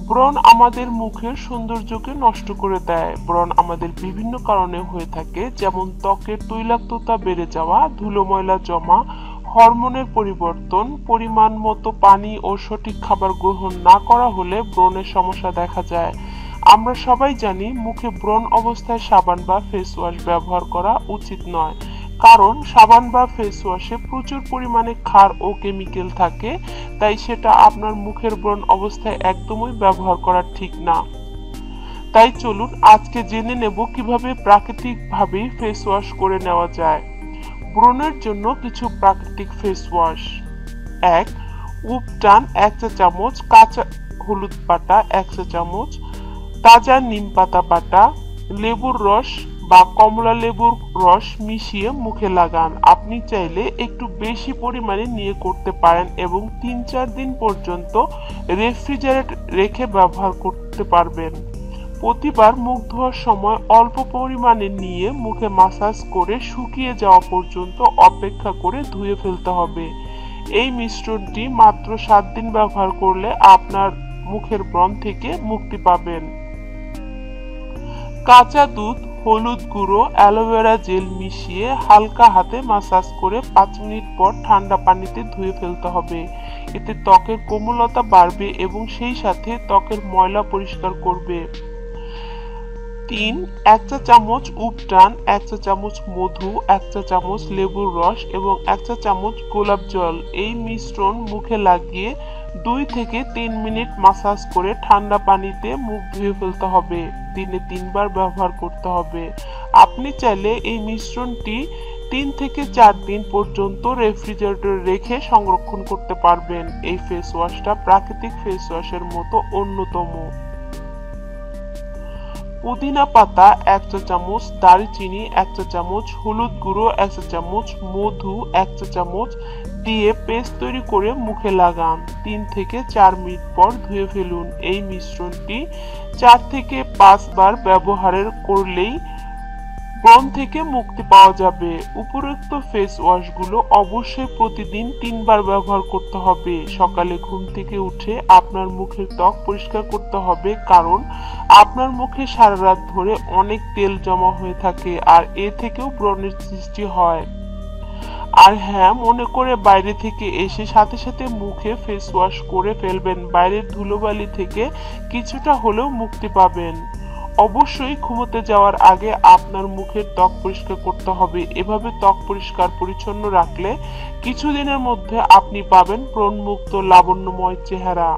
ব্রণ আমাদের মুখের সৌন্দর্যকে নষ্ট করে দেয়। ব্রণ আমাদের বিভিন্ন কারণে হয়ে থাকে, যেমন ত্বকের তৈলাক্ততা বেড়ে যাওয়া, ধুলো ময়লা জমা, হরমোনের পরিবর্তন, পরিমাণ মতো পানি ও সঠিক খাবার গ্রহণ না করা হলে ব্রণের সমস্যা দেখা যায়। আমরা সবাই জানি মুখে ব্রণ অবস্থায় সাবান বা ফেস ওয়াশ ব্যবহার করা উচিত নয়, কারণ সাবান বা ফেস ওয়াশে প্রচুর পরিমাণে ক্ষার ও কেমিক্যাল থাকে, তাই সেটা আপনার মুখের ব্রণ অবস্থায় একদমই ব্যবহার করা ঠিক না। তাই চলুন আজকে জেনে নেব কিভাবে প্রাকৃতিকভাবে ফেস ওয়াশ করে নেওয়া যায়। ব্রণের জন্য কিছু প্রাকৃতিক ফেস ওয়াশ। 1. উপটান 1 চা চামচ, কাঁচা হলুদ বাটা 1 চা চামচ, তাজা নিম পাতা বাটা, লেবুর রস বা কমলা লেবুর রস মিশিয়ে মুখে লাগান। আপনি চাইলে একটু বেশি পরিমাণে নিয়ে করতে পারেন এবং 3-4 দিন পর্যন্ত রেফ্রিজারেট রেখে ব্যবহার করতে পারবেন। প্রতিবার মুখ ধোয়ার সময় অল্প পরিমাণে নিয়ে মুখে মাসাজ করে শুকিয়ে যাওয়া পর্যন্ত অপেক্ষা করে ধুয়ে ফেলতে হবে। এই মিশ্রণটি মাত্র 7 দিন ব্যবহার করলে আপনার মুখের ব্রণ থেকে মুক্তি পাবেন। কাঁচা দুধ, হলুদ গুঁড়ো, অ্যালোভেরা জেল মিশিয়ে হালকা হাতে মাসাজ করে 5 মিনিট পর ঠান্ডা পানিতে ধুয়ে ফেলতে হবে। এতে ত্বকের কোমলতা বাড়বে এবং সেই সাথে ত্বকের ময়লা পরিষ্কার করবে। 3. 1 চা চামচ উপটান, 1 চা চামচ মধু, 1 চা চামচ লেবুর রস এবং 1 চা চামচ গোলাপ জল এই মিশ্রণ মুখে লাগিয়ে 2 থেকে 3 মিনিট মাসাজ করে ঠান্ডা পানিতে মুখ ধুয়ে ফেলতে হবে। দিনে 3 বার ব্যবহার করতে হবে। আপনি চাইলে এই মিশ্রণটি 3 থেকে 4 দিন পর্যন্ত রেফ্রিজারেটরে রেখে সংরক্ষণ করতে পারবেন। এই ফেস ওয়াশটা প্রাকৃতিক ফেস ওয়াশের মতো অন্যতম। পুদিনা পাতা 1 চা চামচ, দারচিনি 1 চা চামচ, হলুদ গুঁড়ো 1 চা চামচ, মধু 1 চা চামচ দিয়ে পেস্ট তৈরি করে মুখে লাগান। 3 থেকে 4 মিনিট পর ধুয়ে ফেলুন। এই মিশ্রণটি 4 থেকে 5 বার ব্যবহার করলেই ব্রণ থেকে মুক্তি পাওয়া যাবে। উপরোক্ত ফেস ওয়াশগুলো অবশ্যই প্রতিদিন 3 বার ব্যবহার করতে হবে। সকালে ঘুম থেকে উঠে আপনার মুখের ত্বক পরিষ্কার করতে হবে, কারণ আপনার মুখে সারা রাত ধরে অনেক তেল জমা হয়ে থাকে আর এ থেকেও ব্রণের সৃষ্টি হয়। আর হ্যাঁ, মনে করে বাইরে থেকে এসে সাথে সাথে মুখে ফেস ওয়াশ করে ফেলবেন। বাইরের ধুলোবালি থেকে কিছুটা হলেও মুক্তি পাবেন। অবশ্যই ঘুমোতে যাওয়ার আগে আপনার মুখের ত্বক পরিষ্কার করতে হবে। এভাবে ত্বক পরিষ্কার পরিচ্ছন্ন রাখলে কিছুদিনের মধ্যে আপনি পাবেন ব্রণমুক্ত লাবণ্যময় চেহারা।